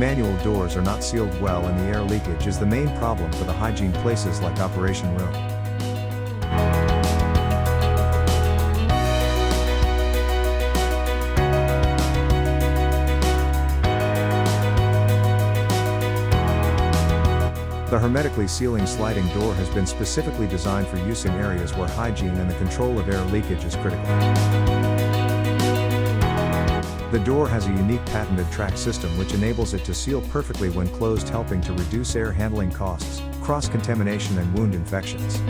manual doors are not sealed well and the air leakage is the main problem for the hygiene places like operation room. The hermetically sealing sliding door has been specifically designed for use in areas where hygiene and the control of air leakage is critical. The door has a unique patented track system which enables it to seal perfectly when closed, helping to reduce air handling costs, cross-contamination and wound infections.